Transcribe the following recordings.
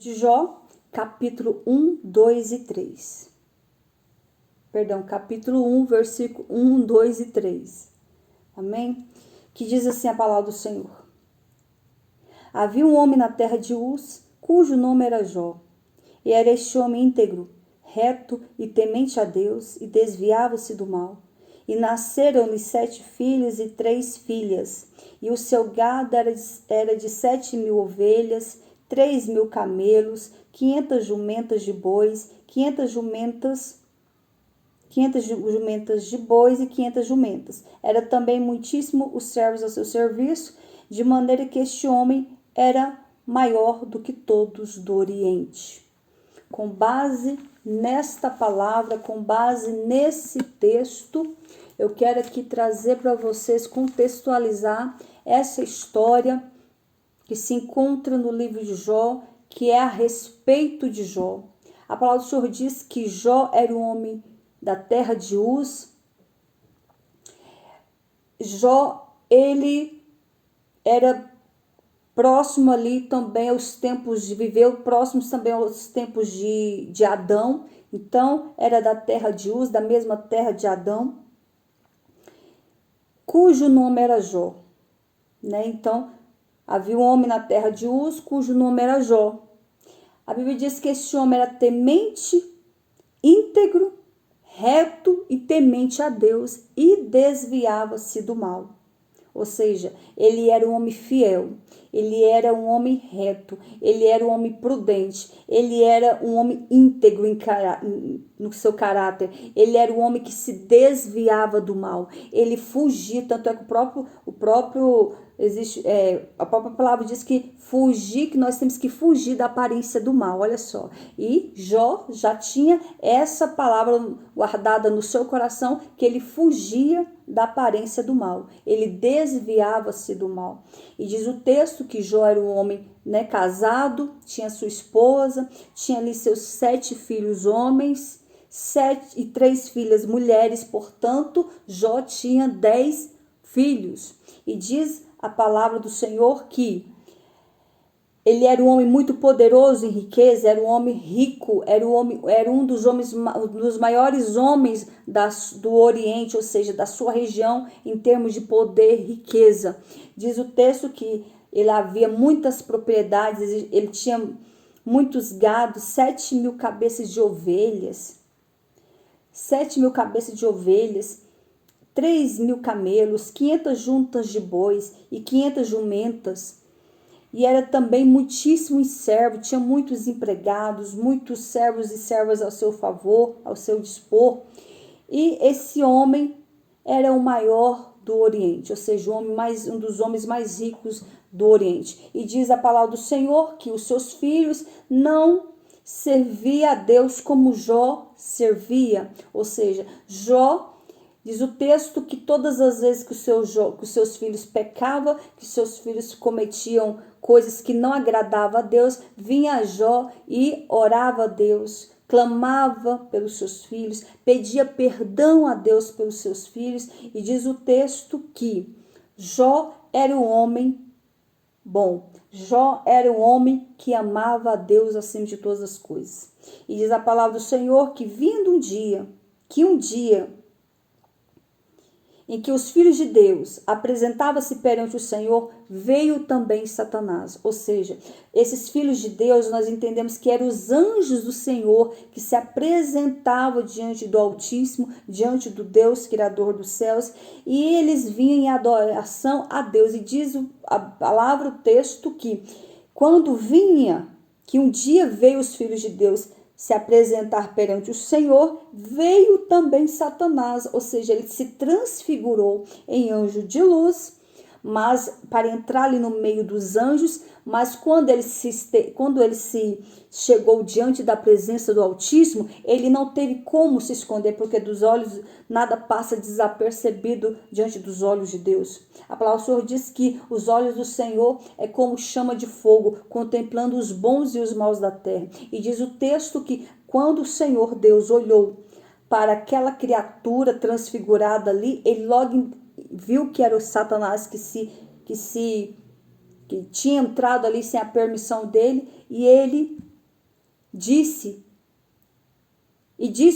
de Jó, capítulo 1, 2 e 3. Capítulo 1, versículo 1, 2 e 3. Amém? Que diz assim a palavra do Senhor. Havia um homem na terra de Uz, cujo nome era Jó. E era este homem íntegro, reto e temente a Deus, e desviava-se do mal. E nasceram-lhe 7 filhos e 3 filhas. E o seu gado era de 7.000 ovelhas, 3.000 camelos, 500 jumentas de bois, 500 jumentas de bois e 500 jumentas. Era também muitíssimo os servos a seu serviço, de maneira que este homem era maior do que todos do Oriente. Com base nesta palavra, com base nesse texto, eu quero aqui trazer para vocês, contextualizar essa história que se encontra no livro de Jó, que é a respeito de Jó. A palavra do Senhor diz que Jó era um homem da terra de Uz. Jó, ele era próximo ali também aos tempos viveu próximos também aos tempos de Adão. Então, era da terra de Uz, da mesma terra de Adão, cujo nome era Jó. Então, havia um homem na terra de Uz, cujo nome era Jó. A Bíblia diz que esse homem era temente, íntegro, reto e temente a Deus e desviava-se do mal. Ou seja, ele era um homem fiel, ele era um homem reto, ele era um homem prudente, ele era um homem íntegro no seu caráter, ele era um homem que se desviava do mal, ele fugia, tanto é que a própria palavra diz que que nós temos que fugir da aparência do mal, olha só. E Jó já tinha essa palavra guardada no seu coração, que ele fugia da aparência do mal, ele desviava-se do mal. E diz o texto que Jó era um homem casado, tinha sua esposa, tinha ali seus 7 filhos homens, 7 e 3 filhas mulheres, portanto, Jó tinha 10 filhos. E diz a palavra do Senhor que ele era um homem muito poderoso em riqueza, era um homem rico, era um dos maiores homens do Oriente, ou seja, da sua região, em termos de poder e riqueza. Diz o texto que ele havia muitas propriedades, ele tinha muitos gados, 7.000 cabeças de ovelhas, 7.000 cabeças de ovelhas, 3.000 camelos, 500 juntas de bois e 500 jumentas. E era também muitíssimo servo, tinha muitos empregados, muitos servos e servas ao seu favor, ao seu dispor. E esse homem era o maior do Oriente, ou seja, um dos homens mais ricos do Oriente. E diz a palavra do Senhor que os seus filhos não serviam a Deus como Jó servia. Ou seja, Jó, diz o texto que todas as vezes que os seus filhos pecavam, que seus filhos cometiam coisas que não agradavam a Deus, vinha Jó e orava a Deus, clamava pelos seus filhos, pedia perdão a Deus pelos seus filhos. E diz o texto que Jó era um homem bom. Jó era um homem que amava a Deus acima de todas as coisas. E diz a palavra do Senhor que um dia em que os filhos de Deus apresentavam-se perante o Senhor, veio também Satanás. Ou seja, esses filhos de Deus, nós entendemos que eram os anjos do Senhor que se apresentavam diante do Altíssimo, diante do Deus Criador dos céus, e eles vinham em adoração a Deus. E diz a palavra, o texto, que que um dia veio os filhos de Deus se apresentar perante o Senhor, veio também Satanás, ou seja, ele se transfigurou em anjo de luz, mas para entrar ali no meio dos anjos, mas quando ele se chegou diante da presença do Altíssimo, ele não teve como se esconder, porque dos olhos nada passa desapercebido diante dos olhos de Deus. A palavra do Senhor diz que os olhos do Senhor é como chama de fogo, contemplando os bons e os maus da terra. E diz o texto que quando o Senhor Deus olhou para aquela criatura transfigurada ali, ele logo viu que era o Satanás que tinha entrado ali sem a permissão dele, e ele disse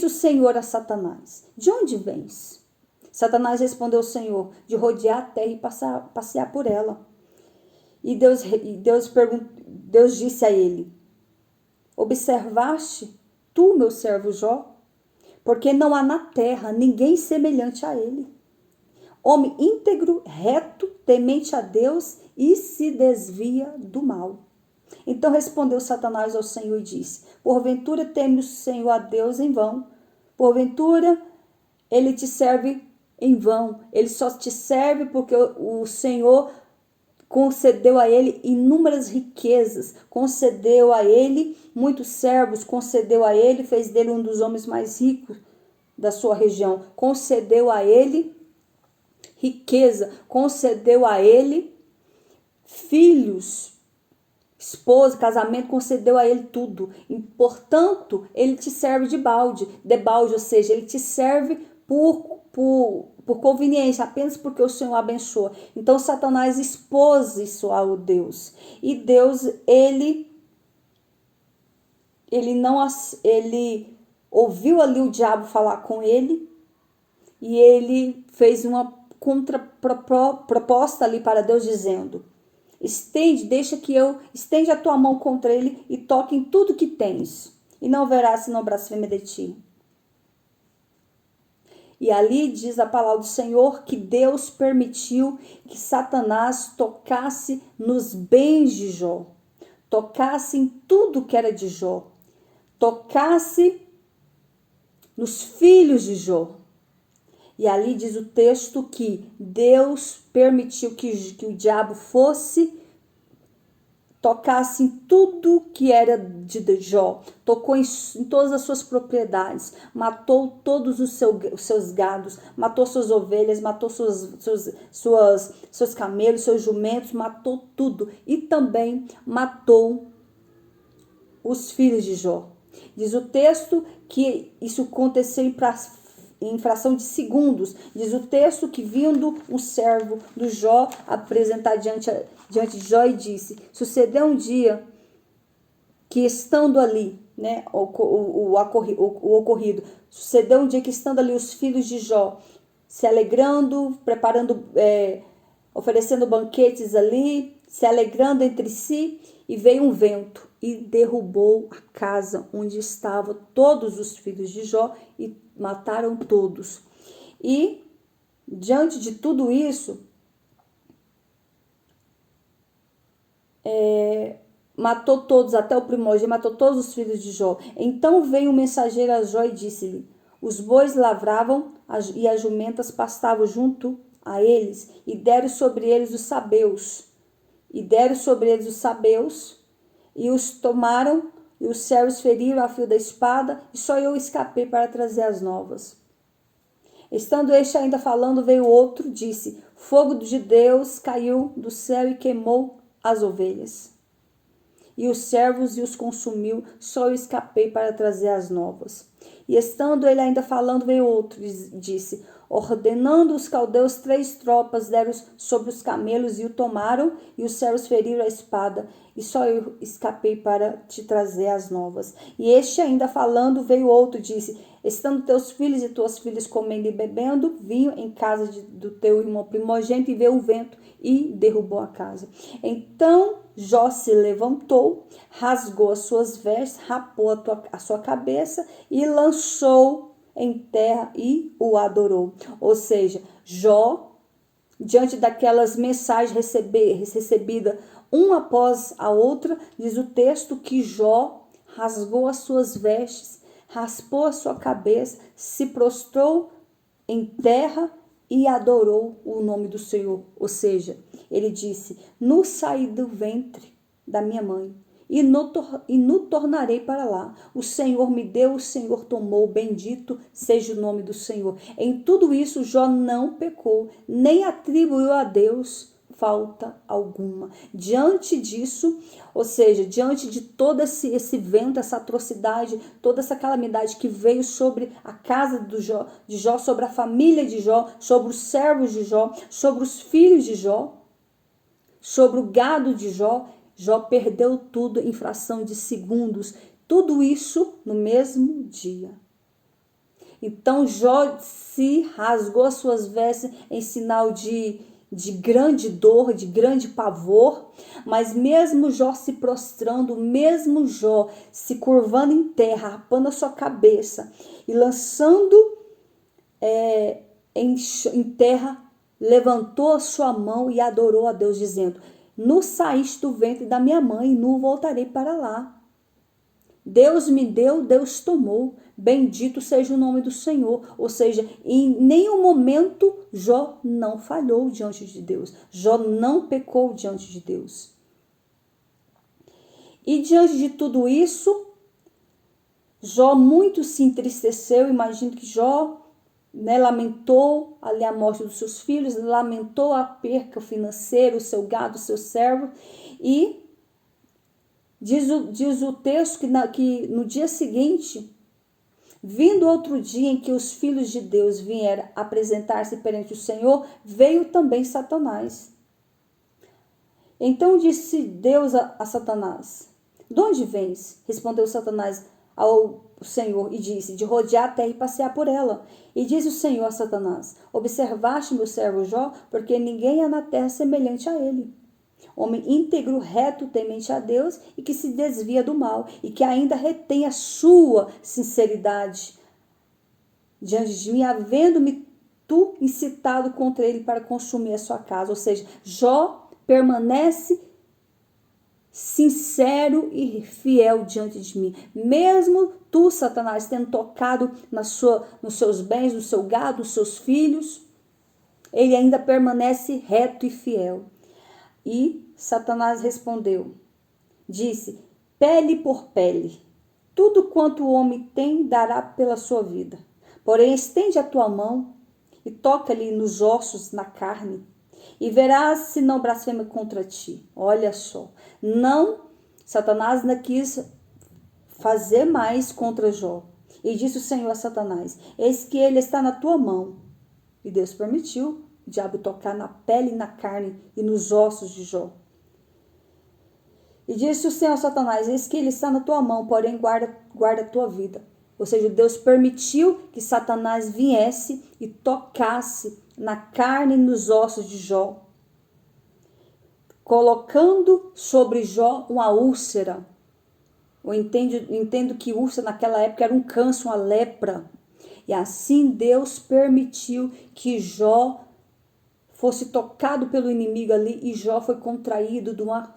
o Senhor a Satanás: de onde vens? Satanás respondeu ao Senhor: de rodear a terra e passear por ela. E Deus disse a ele: observaste tu, meu servo Jó? Porque não há na terra ninguém semelhante a ele. Homem íntegro, reto, temente a Deus e se desvia do mal. Então respondeu Satanás ao Senhor e disse: porventura teme o Senhor a Deus em vão? Porventura ele te serve em vão? Ele só te serve porque o Senhor concedeu a ele inúmeras riquezas, concedeu a ele muitos servos, concedeu a ele, fez dele um dos homens mais ricos da sua região, concedeu a ele riqueza, concedeu a ele filhos, esposa, casamento, concedeu a ele tudo. E, portanto, ele te serve debalde, ou seja, ele te serve por conveniência, apenas porque o Senhor abençoa. Então, Satanás expôs isso ao Deus. E Deus, ele ouviu ali o diabo falar com ele, e ele fez uma contraproposta ali para Deus, dizendo: estende a tua mão contra ele e toque em tudo que tens, e não verás senão blasfêmia de ti. E ali diz a palavra do Senhor que Deus permitiu que Satanás tocasse nos bens de Jó, tocasse em tudo que era de Jó, tocasse nos filhos de Jó. E ali diz o texto que Deus permitiu que o diabo tocasse em tudo que era de Jó, tocou em todas as suas propriedades, matou todos os seus gados, matou suas ovelhas, matou seus camelos, seus jumentos, matou tudo. E também matou os filhos de Jó. Diz o texto que isso aconteceu em fração de segundos. Diz o texto que, vindo um servo do Jó apresentar diante de Jó, e disse: sucedeu um dia que, estando ali, né, o ocorrido, sucedeu um dia que, estando ali os filhos de Jó, se alegrando, preparando, oferecendo banquetes ali, se alegrando entre si, e veio um vento e derrubou a casa onde estavam todos os filhos de Jó e mataram todos. E diante de tudo isso, matou todos, até o primogênito, matou todos os filhos de Jó. Então veio um mensageiro a Jó e disse-lhe: os bois lavravam e as jumentas pastavam junto a eles, e deram sobre eles os sabeus. E os tomaram, e os servos feriram a fio da espada, e só eu escapei para trazer as novas. Estando este ainda falando, veio outro, disse: fogo de Deus caiu do céu e queimou as ovelhas. E os servos e os consumiu, só eu escapei para trazer as novas. E estando ele ainda falando, veio outro, disse: ordenando os caldeus 3 tropas, deram sobre os camelos e o tomaram, e os servos feriram a espada, e só eu escapei para te trazer as novas. E este ainda falando, veio outro, disse: estando teus filhos e tuas filhas comendo e bebendo vinho em casa do teu irmão primogênito, e veio o vento e derrubou a casa. Então Jó se levantou, rasgou as suas vestes, rapou a sua cabeça e lançou em terra e o adorou. Ou seja, Jó, diante daquelas mensagens recebidas uma após a outra, diz o texto que Jó rasgou as suas vestes, raspou a sua cabeça, se prostrou em terra e adorou o nome do Senhor. Ou seja, ele disse: no saí do ventre da minha mãe, e no tornarei para lá. O Senhor me deu, o Senhor tomou, bendito seja o nome do Senhor. Em tudo isso, Jó não pecou, nem atribuiu a Deus falta alguma. Diante disso, ou seja, diante de todo esse vento, essa atrocidade, toda essa calamidade que veio sobre a casa de Jó, sobre a família de Jó, sobre os servos de Jó, sobre os filhos de Jó, sobre o gado de Jó, Jó perdeu tudo em fração de segundos. tudo isso no mesmo dia. Então Jó se rasgou as suas vestes em sinal de grande dor, de grande pavor, mas mesmo Jó se prostrando, mesmo Jó se curvando em terra, rapando a sua cabeça e lançando em terra, levantou a sua mão e adorou a Deus, dizendo: Nu saíste do ventre da minha mãe, e nu voltarei para lá. Deus me deu, Deus tomou. Bendito seja o nome do Senhor. Ou seja, em nenhum momento Jó não falhou diante de Deus. Jó não pecou diante de Deus. E diante de tudo isso, Jó muito se entristeceu. Imagino que Jó lamentou ali a morte dos seus filhos, lamentou a perca financeira, o seu gado, o seu servo. E diz o texto que no dia seguinte, vindo outro dia em que os filhos de Deus vieram apresentar-se perante o Senhor, veio também Satanás. Então disse Deus a Satanás: De onde vens? Respondeu Satanás ao Senhor e disse: De rodear a terra e passear por ela. E disse o Senhor a Satanás: Observaste meu servo Jó, porque ninguém há na terra semelhante a ele. Homem íntegro, reto, temente a Deus e que se desvia do mal e que ainda retém a sua sinceridade diante de mim, havendo-me tu incitado contra ele para consumir a sua casa. Ou seja, Jó permanece sincero e fiel diante de mim. Mesmo tu, Satanás, tendo tocado nos seus bens, no seu gado, nos seus filhos, ele ainda permanece reto e fiel. E Satanás respondeu, disse: Pele por pele, tudo quanto o homem tem dará pela sua vida. Porém, estende a tua mão e toca-lhe nos ossos, na carne, e verás se não blasfema contra ti. Olha só, Satanás não quis fazer mais contra Jó. E disse o Senhor a Satanás: Eis que ele está na tua mão. E Deus permitiu o diabo tocar na pele, na carne e nos ossos de Jó. E disse o Senhor a Satanás: Eis que ele está na tua mão, porém guarda a tua vida. Ou seja, Deus permitiu que Satanás viesse e tocasse na carne e nos ossos de Jó, colocando sobre Jó uma úlcera. Eu entendo que úlcera naquela época era um câncer, uma lepra. E assim Deus permitiu que Jó fosse tocado pelo inimigo ali, e Jó foi contraído de uma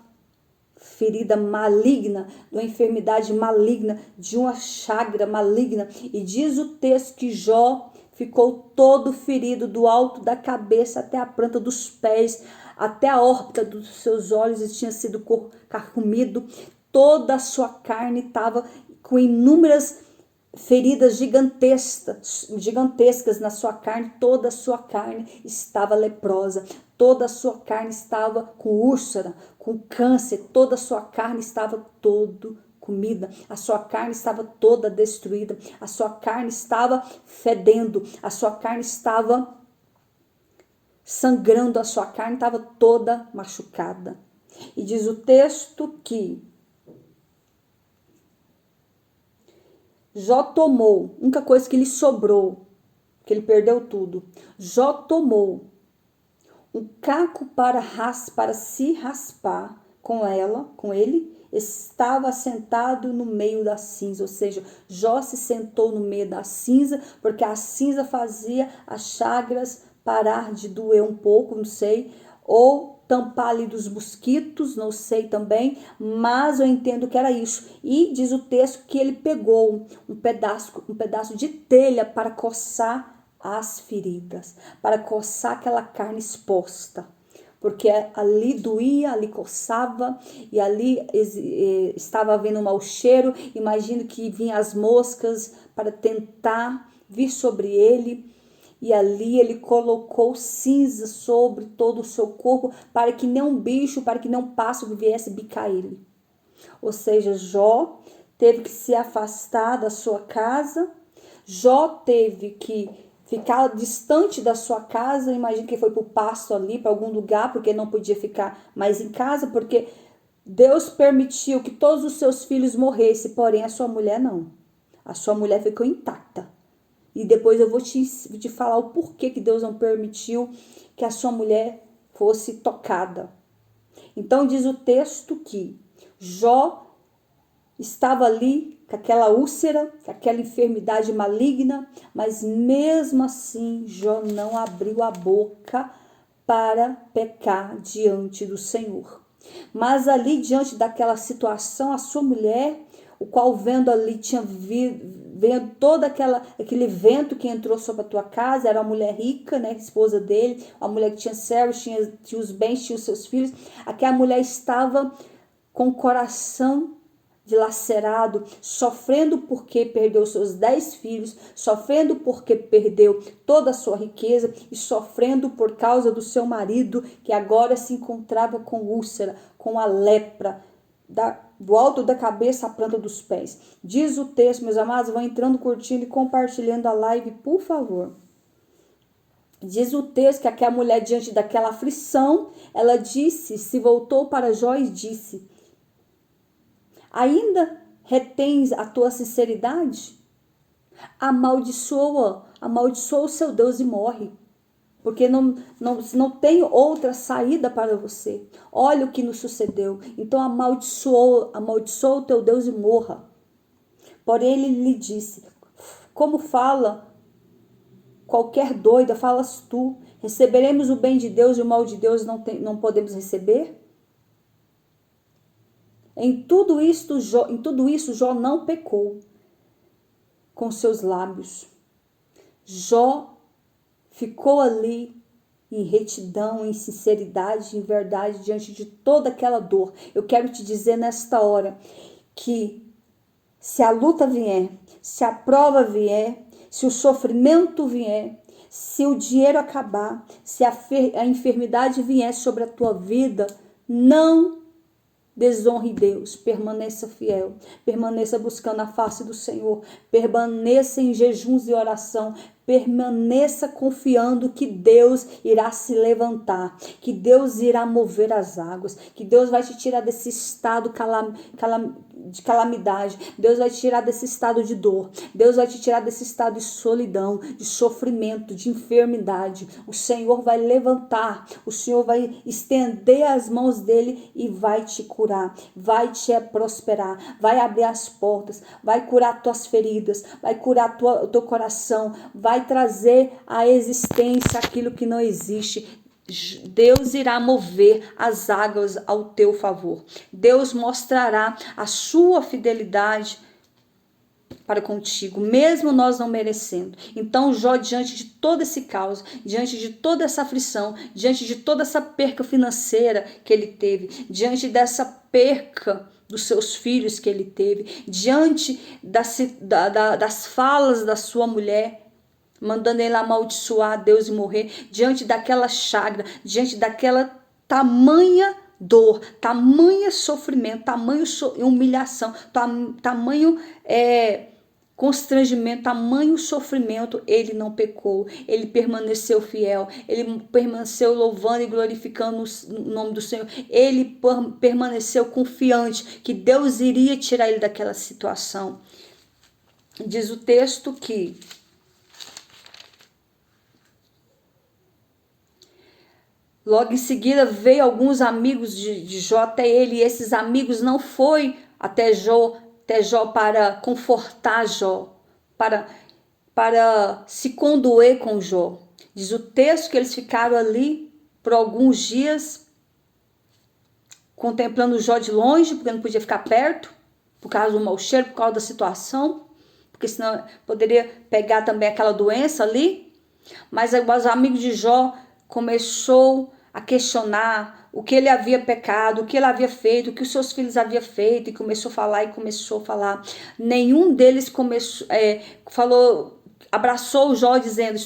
ferida maligna, de uma enfermidade maligna, de uma chaga maligna. E diz o texto que Jó ficou todo ferido, do alto da cabeça até a planta dos pés, até a órbita dos seus olhos, e tinha sido carcomido. Toda a sua carne estava com inúmeras feridas gigantescas na sua carne. Toda a sua carne estava leprosa, toda a sua carne estava com úlcera, com câncer, toda a sua carne estava todo comida, a sua carne estava toda destruída, a sua carne estava fedendo, a sua carne estava sangrando, a sua carne estava toda machucada. E diz o texto que Jó tomou, a única coisa que lhe sobrou, que ele perdeu tudo, Jó tomou um caco para se raspar com ele, estava sentado no meio da cinza. Ou seja, Jó se sentou no meio da cinza, porque a cinza fazia as chagas parar de doer um pouco, não sei, ou tampar ali dos mosquitos, não sei também, mas eu entendo que era isso. E diz o texto que ele pegou um pedaço de telha para coçar as feridas, para coçar aquela carne exposta, porque ali doía, ali coçava, e ali estava havendo um mau cheiro. Imagino que vinham as moscas para tentar vir sobre ele, e ali ele colocou cinza sobre todo o seu corpo, para que nenhum bicho, para que nenhum pássaro viesse bicar ele. Ou seja, Jó teve que se afastar da sua casa, Jó teve que ficar distante da sua casa. Imagino que foi para o pasto ali, para algum lugar, porque não podia ficar mais em casa, porque Deus permitiu que todos os seus filhos morressem, porém a sua mulher não. A sua mulher ficou intacta. E depois eu vou te falar o porquê que Deus não permitiu que a sua mulher fosse tocada. Então diz o texto que Jó estava ali com aquela úlcera, com aquela enfermidade maligna, mas mesmo assim Jó não abriu a boca para pecar diante do Senhor. Mas ali diante daquela situação, a sua mulher, o qual vendo ali vendo todo aquele vento que entrou sobre a tua casa, era uma mulher rica, né, esposa dele, uma mulher que tinha servos, tinha os bens, tinha os seus filhos. Aquela mulher estava com o coração dilacerado, sofrendo porque perdeu seus 10 filhos, sofrendo porque perdeu toda a sua riqueza e sofrendo por causa do seu marido, que agora se encontrava com úlcera, com a lepra, do alto da cabeça à planta dos pés. Diz o texto, meus amados, vão entrando, curtindo e compartilhando a live, por favor. Diz o texto que aquela mulher, diante daquela aflição, ela disse, se voltou para Jó e disse: ainda retens a tua sinceridade? Amaldiçoa o seu Deus e morre. Porque não tem outra saída para você. Olha o que nos sucedeu. Então amaldiçoa o teu Deus e morra. Porém ele lhe disse: como fala qualquer doida, falas tu. Receberemos o bem de Deus e o mal de Deus não podemos receber? Em tudo isso Jó não pecou com seus lábios. Jó ficou ali em retidão, em sinceridade, em verdade, diante de toda aquela dor. Eu quero te dizer nesta hora que se a luta vier, se a prova vier, se o sofrimento vier, se o dinheiro acabar, se a enfermidade vier sobre a tua vida, não desonre Deus, permaneça fiel, permaneça buscando a face do Senhor, permaneça em jejuns e oração, permaneça confiando que Deus irá se levantar, que Deus irá mover as águas, que Deus vai te tirar desse estado de calamidade, Deus vai te tirar desse estado de dor, Deus vai te tirar desse estado de solidão, de sofrimento, de enfermidade. O Senhor vai levantar, o Senhor vai estender as mãos dele e vai te curar, vai te prosperar, vai abrir as portas, vai curar tuas feridas, vai curar o teu coração, vai trazer à existência aquilo que não existe. Deus irá mover as águas ao teu favor. Deus mostrará a sua fidelidade para contigo, mesmo nós não merecendo. Então Jó, diante de todo esse caos, diante de toda essa aflição, diante de toda essa perca financeira que ele teve, diante dessa perca dos seus filhos que ele teve, diante das falas da sua mulher, mandando ele amaldiçoar Deus e morrer, diante daquela chaga, diante daquela tamanha dor, tamanho sofrimento, tamanho humilhação, tamanho constrangimento, tamanho sofrimento, ele não pecou, ele permaneceu fiel, ele permaneceu louvando e glorificando o nome do Senhor, ele permaneceu confiante que Deus iria tirar ele daquela situação. Diz o texto que logo em seguida veio alguns amigos de Jó até ele, e esses amigos não foi até Jó para confortar Jó, para se condoer com Jó. Diz o texto que eles ficaram ali por alguns dias, contemplando Jó de longe, porque não podia ficar perto, por causa do mau cheiro, por causa da situação, porque senão poderia pegar também aquela doença ali. Mas os amigos de Jó começou a questionar o que ele havia pecado, o que ele havia feito, o que os seus filhos haviam feito, e começou a falar. Nenhum deles abraçou Jó dizendo: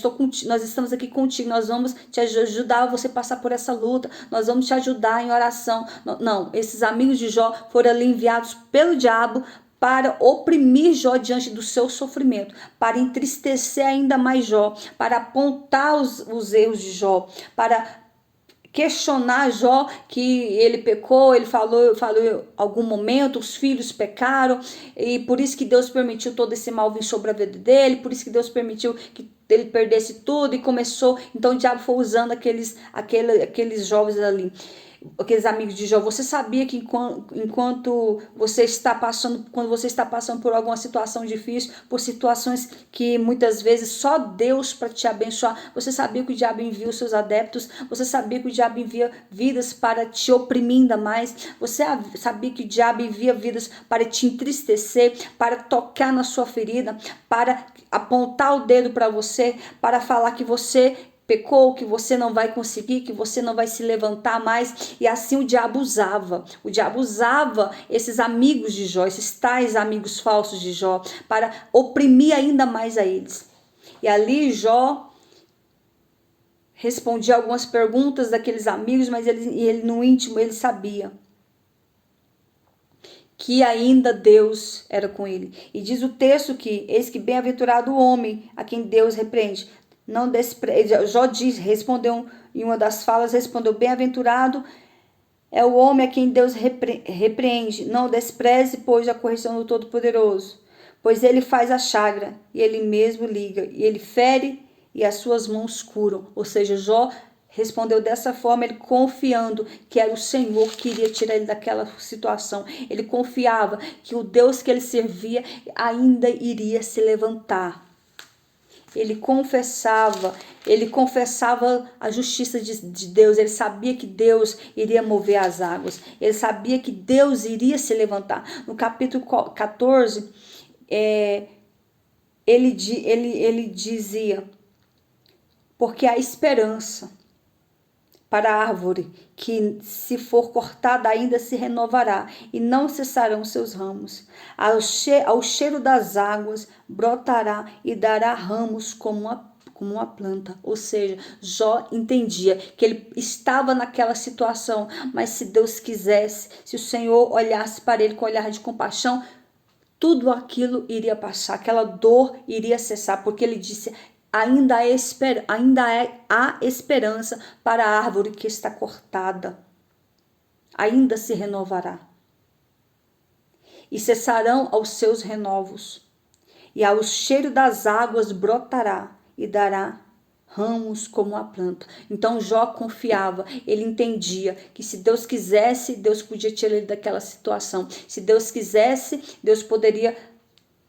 nós estamos aqui contigo, nós vamos te ajudar a você passar por essa luta, nós vamos te ajudar em oração. Não, esses amigos de Jó foram ali enviados pelo diabo para oprimir Jó diante do seu sofrimento, para entristecer ainda mais Jó, para apontar os erros de Jó, para questionar Jó que ele pecou, ele falou em algum momento, os filhos pecaram, e por isso que Deus permitiu todo esse mal vir sobre a vida dele, por isso que Deus permitiu que ele perdesse tudo e começou, então o diabo foi usando aqueles jovens ali, aqueles amigos de Jó. Você sabia que enquanto você está passando, quando você está passando por alguma situação difícil, por situações que muitas vezes só Deus para te abençoar, você sabia que o diabo envia os seus adeptos, você sabia que o diabo envia vidas para te oprimir ainda mais, você sabia que o diabo envia vidas para te entristecer, para tocar na sua ferida, para apontar o dedo para você, para falar que você pecou, que você não vai conseguir, que você não vai se levantar mais. E assim o diabo usava esses amigos de Jó, esses tais amigos falsos de Jó, para oprimir ainda mais a eles. E ali Jó respondia algumas perguntas daqueles amigos, mas ele no íntimo ele sabia que ainda Deus era com ele. E diz o texto que, eis que bem-aventurado o homem a quem Deus repreende. Não despreze. Jó respondeu em uma das falas, respondeu: bem-aventurado é o homem a quem Deus repreende. Não despreze, pois, a correção do Todo-Poderoso. Pois ele faz a chaga, e ele mesmo liga, e ele fere, e as suas mãos curam. Ou seja, Jó respondeu dessa forma, ele confiando que era o Senhor que iria tirar ele daquela situação. Ele confiava que o Deus que ele servia ainda iria se levantar. Ele confessava a justiça de Deus, ele sabia que Deus iria mover as águas, ele sabia que Deus iria se levantar. No capítulo 14, ele dizia, porque há esperança para a árvore, que se for cortada ainda se renovará, e não cessarão seus ramos. Ao cheiro das águas brotará e dará ramos como uma planta. Ou seja, Jó entendia que ele estava naquela situação, mas se Deus quisesse, se o Senhor olhasse para ele com olhar de compaixão, tudo aquilo iria passar, aquela dor iria cessar, porque ele disse: ainda há esperança para a árvore que está cortada. Ainda se renovará. E cessarão aos seus renovos. E ao cheiro das águas brotará e dará ramos como a planta. Então Jó confiava, ele entendia que se Deus quisesse, Deus podia tirar ele daquela situação. Se Deus quisesse, Deus poderia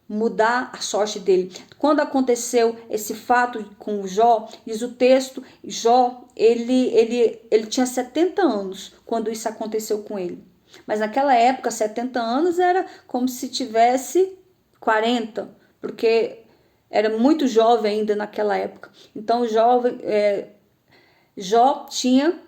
mudar a sorte dele. Quando aconteceu esse fato com Jó, diz o texto, Jó, ele tinha 70 anos quando isso aconteceu com ele. Mas naquela época, 70 anos era como se tivesse 40, porque era muito jovem ainda naquela época. Então Jó tinha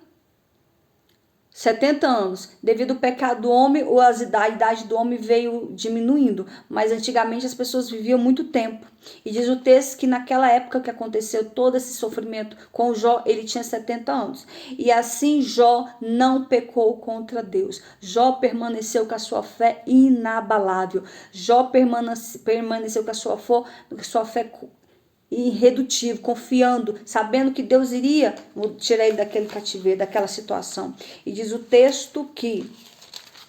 70 anos. Devido ao pecado do homem, a idade do homem veio diminuindo. Mas antigamente as pessoas viviam muito tempo. E diz o texto que naquela época que aconteceu todo esse sofrimento com Jó, ele tinha 70 anos. E assim Jó não pecou contra Deus. Jó permaneceu com a sua fé inabalável. Jó permaneceu com a sua fé irredutível, confiando, sabendo que Deus iria tirar ele daquele cativeiro, daquela situação. E diz o texto que,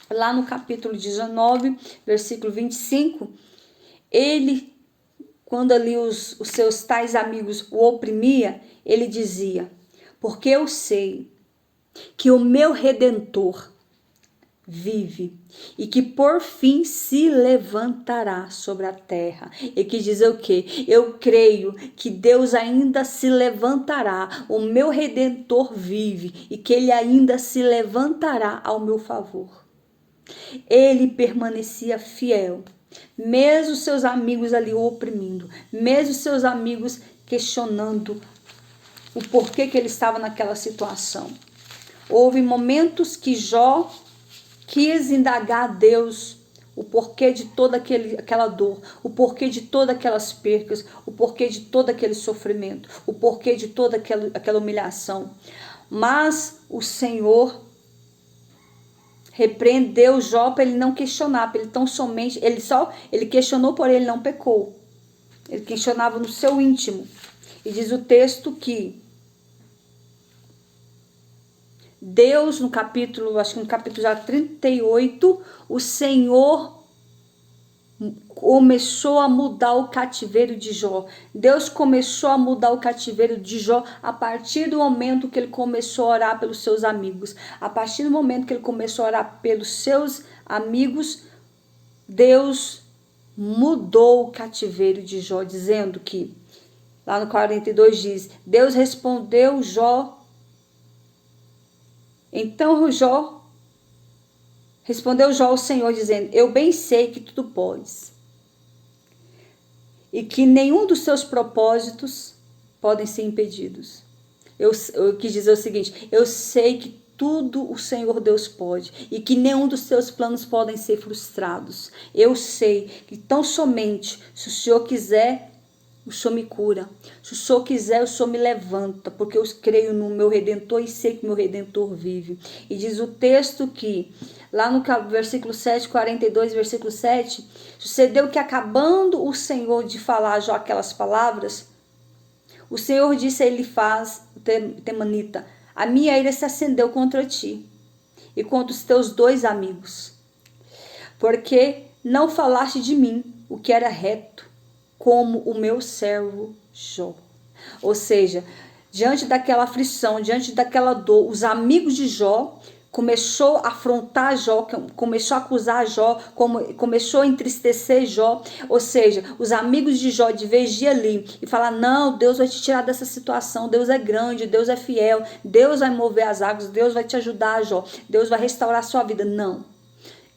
lá no capítulo 19, versículo 25, ele, quando ali os seus tais amigos o oprimia, ele dizia: porque eu sei que o meu Redentor vive e que por fim se levantará sobre a terra. E que dizer o quê? Eu creio que Deus ainda se levantará, o meu Redentor vive e que ele ainda se levantará ao meu favor. Ele permanecia fiel, mesmo seus amigos ali o oprimindo, mesmo seus amigos questionando o porquê que ele estava naquela situação. Houve momentos que Jó quis indagar a Deus o porquê de toda aquela dor, o porquê de todas aquelas percas, o porquê de todo aquele sofrimento, o porquê de toda aquela humilhação. Mas o Senhor repreendeu Jó para ele não questionar, para ele tão somente, ele questionou, porém ele não pecou. Ele questionava no seu íntimo. E diz o texto que Deus, no capítulo, acho que no capítulo já 38, o Senhor começou a mudar o cativeiro de Jó. Deus começou a mudar o cativeiro de Jó a partir do momento que ele começou a orar pelos seus amigos. A partir do momento que ele começou a orar pelos seus amigos, Deus mudou o cativeiro de Jó, dizendo que, lá no 42 diz, Deus respondeu Jó. Então respondeu Jó ao Senhor, dizendo, eu bem sei que tudo podes, e que nenhum dos seus propósitos podem ser impedidos. Eu quis dizer o seguinte, eu sei que tudo o Senhor Deus pode, e que nenhum dos seus planos podem ser frustrados. Eu sei que tão somente, se o Senhor quiser, o Senhor me cura. Se o Senhor quiser, o Senhor me levanta, porque eu creio no meu Redentor e sei que meu Redentor vive. E diz o texto que, lá no versículo 7, 42, versículo 7, sucedeu que acabando o Senhor de falar já aquelas palavras, o Senhor disse a Elifaz, o temanita, a minha ira se acendeu contra ti e contra os teus 2 amigos, porque não falaste de mim o que era reto, como o meu servo Jó. Ou seja, diante daquela aflição, diante daquela dor, os amigos de Jó começou a afrontar Jó, começou a acusar Jó, começou a entristecer Jó. Ou seja, os amigos de Jó, de vez de ir ali e falar, não, Deus vai te tirar dessa situação, Deus é grande, Deus é fiel, Deus vai mover as águas, Deus vai te ajudar, Jó, Deus vai restaurar a sua vida. Não.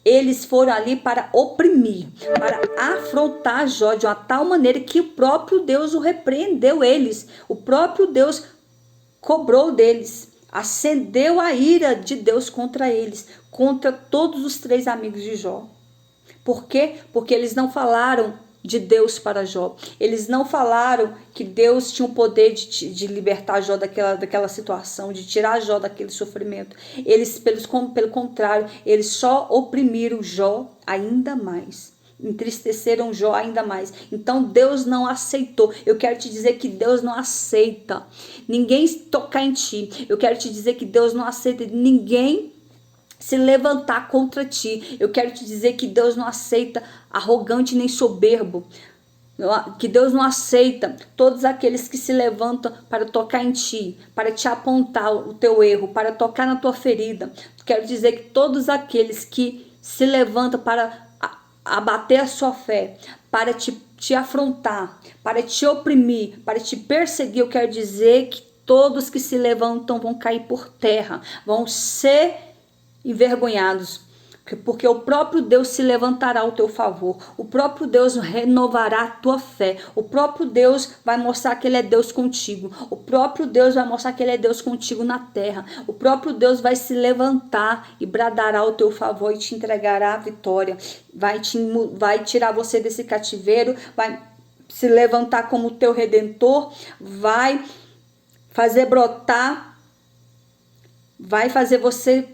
Eles foram ali para oprimir, para afrontar Jó de uma tal maneira que o próprio Deus o repreendeu eles. O próprio Deus cobrou deles, acendeu a ira de Deus contra eles, contra todos os 3 amigos de Jó. Por quê? Porque eles não falaram de Deus para Jó. Eles não falaram que Deus tinha o poder de libertar Jó daquela situação, de tirar Jó daquele sofrimento. Eles, pelo contrário, eles só oprimiram Jó ainda mais. Entristeceram Jó ainda mais. Então Deus não aceitou. Eu quero te dizer que Deus não aceita ninguém tocar em ti. Eu quero te dizer que Deus não aceita ninguém se levantar contra ti. Eu quero te dizer que Deus não aceita arrogante nem soberbo, que Deus não aceita todos aqueles que se levantam para tocar em ti, para te apontar o teu erro, para tocar na tua ferida. Quero dizer que todos aqueles que se levantam para abater a sua fé, para te afrontar, para te oprimir, para te perseguir, eu quero dizer que todos que se levantam vão cair por terra, vão ser envergonhados, porque o próprio Deus se levantará ao teu favor, o próprio Deus renovará a tua fé, o próprio Deus vai mostrar que Ele é Deus contigo, o próprio Deus vai mostrar que Ele é Deus contigo na terra, o próprio Deus vai se levantar e bradará ao teu favor e te entregará a vitória, vai tirar você desse cativeiro, vai se levantar como teu Redentor, vai fazer brotar, vai fazer você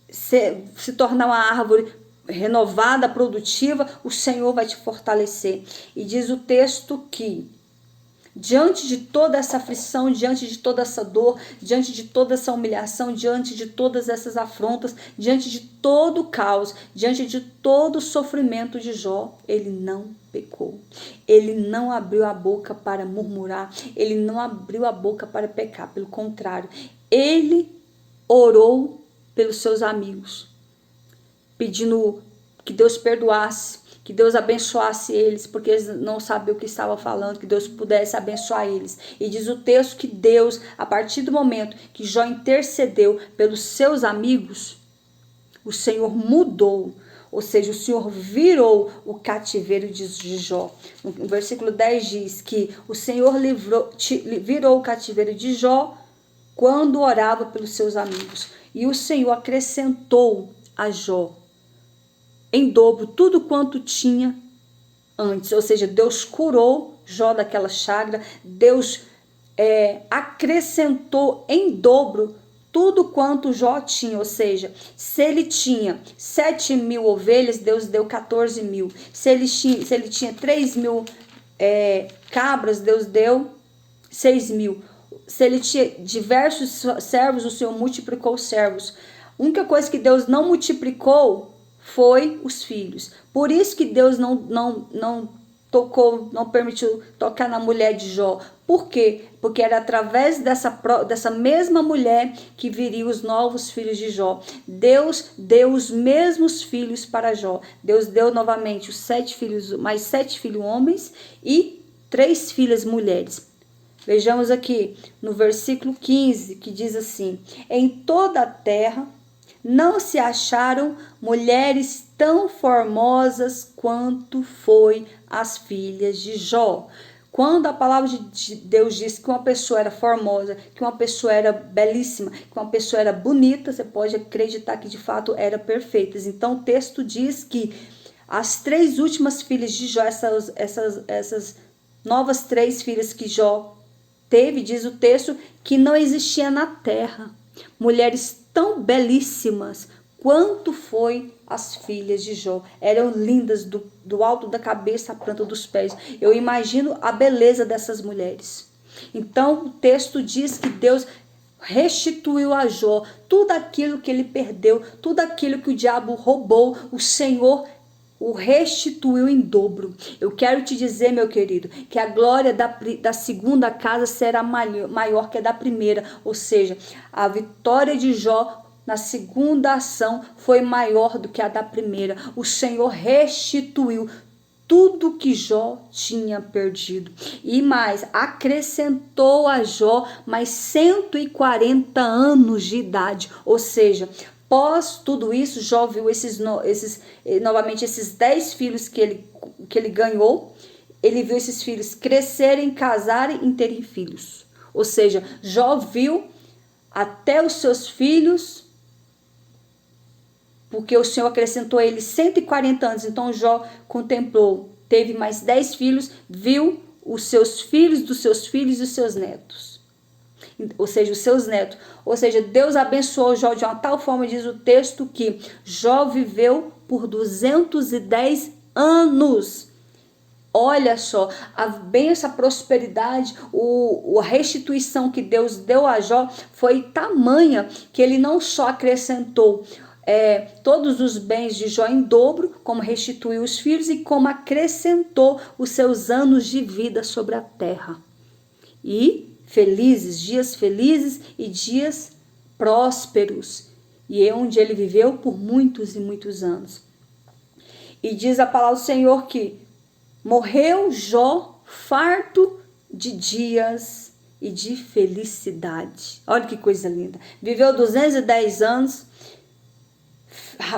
se tornar uma árvore renovada, produtiva, o Senhor vai te fortalecer. E diz o texto que, diante de toda essa aflição, diante de toda essa dor, diante de toda essa humilhação, diante de todas essas afrontas, diante de todo o caos, diante de todo o sofrimento de Jó, ele não pecou. Ele não abriu a boca para murmurar, ele não abriu a boca para pecar, pelo contrário, ele orou pelos seus amigos, pedindo que Deus perdoasse, que Deus abençoasse eles, porque eles não sabiam o que estavam falando, que Deus pudesse abençoar eles. E diz o texto que Deus, a partir do momento que Jó intercedeu pelos seus amigos, o Senhor mudou, ou seja, o Senhor virou o cativeiro de Jó. No versículo 10 diz que o Senhor virou o cativeiro de Jó quando orava pelos seus amigos. E o Senhor acrescentou a Jó em dobro tudo quanto tinha antes. Ou seja, Deus curou Jó daquela chaga. Deus acrescentou em dobro tudo quanto Jó tinha. Ou seja, se ele tinha 7.000 ovelhas, Deus deu 14.000. Se ele tinha 3.000 cabras, Deus deu 6.000. se ele tinha diversos servos, o Senhor multiplicou os servos. A única coisa que Deus não multiplicou foi os filhos. Por isso que Deus não permitiu tocar na mulher de Jó. Por quê? Porque era através dessa mesma mulher que viriam os novos filhos de Jó. Deus deu os mesmos filhos para Jó. Deus deu novamente os 7 filhos, mais 7 filhos homens e 3 filhas mulheres. Vejamos aqui no versículo 15, que diz assim: em toda a terra não se acharam mulheres tão formosas quanto foi as filhas de Jó. Quando a palavra de Deus diz que uma pessoa era formosa, que uma pessoa era belíssima, que uma pessoa era bonita, você pode acreditar que de fato eram perfeitas. Então o texto diz que as 3 últimas filhas de Jó, essas novas 3 filhas que Jó teve, diz o texto, que não existia na terra mulheres tão belíssimas quanto foi as filhas de Jó. Eram lindas do alto da cabeça à planta dos pés. Eu imagino a beleza dessas mulheres. Então o texto diz que Deus restituiu a Jó tudo aquilo que ele perdeu, tudo aquilo que o diabo roubou, o Senhor o restituiu em dobro. Eu quero te dizer, meu querido, que a glória da segunda casa será maior que a da primeira. Ou seja, a vitória de Jó na segunda ação foi maior do que a da primeira. O Senhor restituiu tudo que Jó tinha perdido. E mais, acrescentou a Jó mais 140 anos de idade. Ou seja, após tudo isso, Jó viu novamente esses 10 filhos que ele ganhou. Ele viu esses filhos crescerem, casarem e terem filhos. Ou seja, Jó viu até os seus filhos, porque o Senhor acrescentou a ele 140 anos. Então Jó contemplou, teve mais 10 filhos, viu os seus filhos dos seus filhos e os seus netos. Ou seja, os seus netos. Ou seja, Deus abençoou Jó de uma tal forma, diz o texto, que Jó viveu por 210 anos. Olha só, a bênção, a prosperidade, a restituição que Deus deu a Jó foi tamanha que ele não só acrescentou todos os bens de Jó em dobro, como restituiu os filhos e como acrescentou os seus anos de vida sobre a terra. E dias felizes e dias prósperos. E é onde ele viveu por muitos e muitos anos. E diz a palavra do Senhor que morreu Jó farto de dias e de felicidade. Olha que coisa linda. Viveu 210 anos,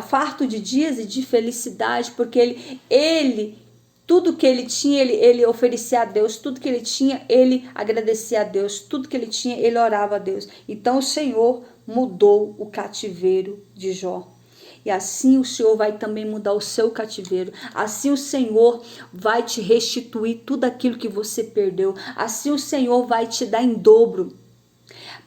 farto de dias e de felicidade, porque ele tudo que ele tinha, ele oferecia a Deus. Tudo que ele tinha, ele agradecia a Deus. Tudo que ele tinha, ele orava a Deus. Então o Senhor mudou o cativeiro de Jó. E assim o Senhor vai também mudar o seu cativeiro. Assim o Senhor vai te restituir tudo aquilo que você perdeu. Assim o Senhor vai te dar em dobro.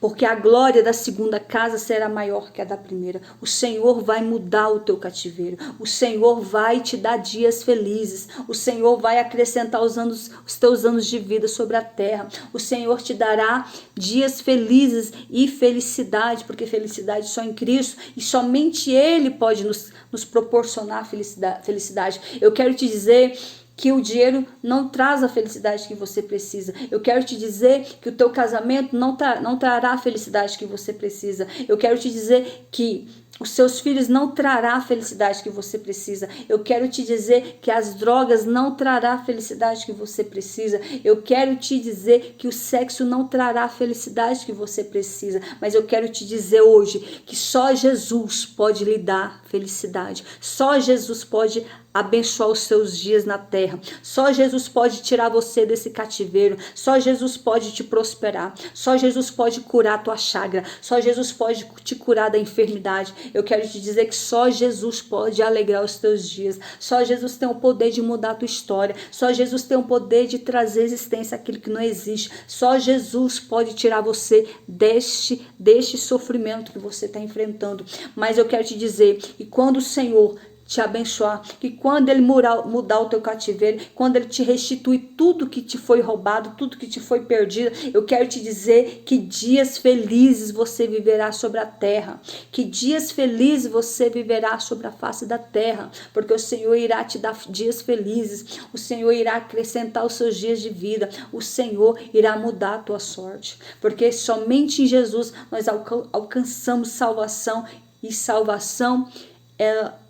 Porque a glória da segunda casa será maior que a da primeira. O Senhor vai mudar o teu cativeiro. O Senhor vai te dar dias felizes. O Senhor vai acrescentar os teus anos de vida sobre a terra. O Senhor te dará dias felizes e felicidade, porque felicidade só em Cristo. E somente Ele pode nos proporcionar felicidade. Eu quero te dizer que o dinheiro não traz a felicidade que você precisa. Eu quero te dizer que o teu casamento não trará a felicidade que você precisa. Eu quero te dizer que os seus filhos não trará a felicidade que você precisa. Eu quero te dizer que as drogas não trará a felicidade que você precisa. Eu quero te dizer que o sexo não trará a felicidade que você precisa. Mas eu quero te dizer hoje que só Jesus pode lhe dar felicidade. Só Jesus pode abençoar os seus dias na terra. Só Jesus pode tirar você desse cativeiro. Só Jesus pode te prosperar. Só Jesus pode curar a tua chaga. Só Jesus pode te curar da enfermidade. Eu quero te dizer que só Jesus pode alegrar os teus dias. Só Jesus tem o poder de mudar a tua história. Só Jesus tem o poder de trazer existência àquilo que não existe. Só Jesus pode tirar você deste sofrimento que você está enfrentando. Mas eu quero te dizer que quando o Senhor te abençoar, que quando Ele mudar o teu cativeiro, quando Ele te restituir tudo que te foi roubado, tudo que te foi perdido, eu quero te dizer que dias felizes você viverá sobre a terra, que dias felizes você viverá sobre a face da terra, porque o Senhor irá te dar dias felizes, o Senhor irá acrescentar os seus dias de vida, o Senhor irá mudar a tua sorte, porque somente em Jesus nós alcançamos salvação, e salvação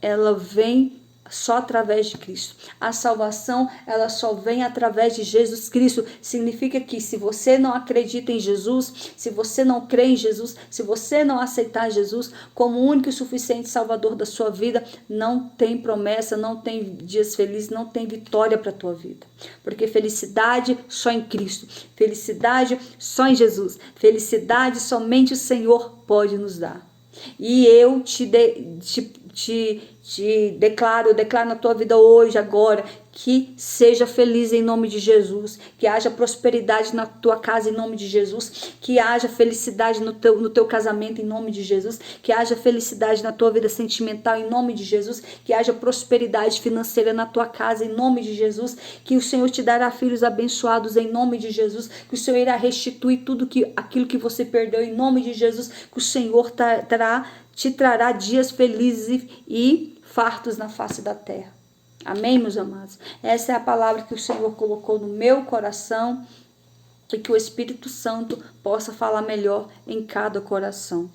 ela vem só através de Cristo. A salvação, ela só vem através de Jesus Cristo. Significa que se você não acredita em Jesus, se você não crê em Jesus, se você não aceitar Jesus como o único e suficiente Salvador da sua vida, não tem promessa, não tem dias felizes, não tem vitória para a tua vida. Porque felicidade só em Cristo, felicidade só em Jesus, felicidade somente o Senhor pode nos dar. E eu eu declaro na tua vida hoje, agora, que seja feliz em nome de Jesus, que haja prosperidade na tua casa em nome de Jesus, que haja felicidade no teu casamento em nome de Jesus, que haja felicidade na tua vida sentimental em nome de Jesus, que haja prosperidade financeira na tua casa em nome de Jesus, que o Senhor te dará filhos abençoados em nome de Jesus, que o Senhor irá restituir aquilo que você perdeu em nome de Jesus, que o Senhor te trará dias felizes e fartos na face da terra. Amém, meus amados? Essa é a palavra que o Senhor colocou no meu coração e que o Espírito Santo possa falar melhor em cada coração.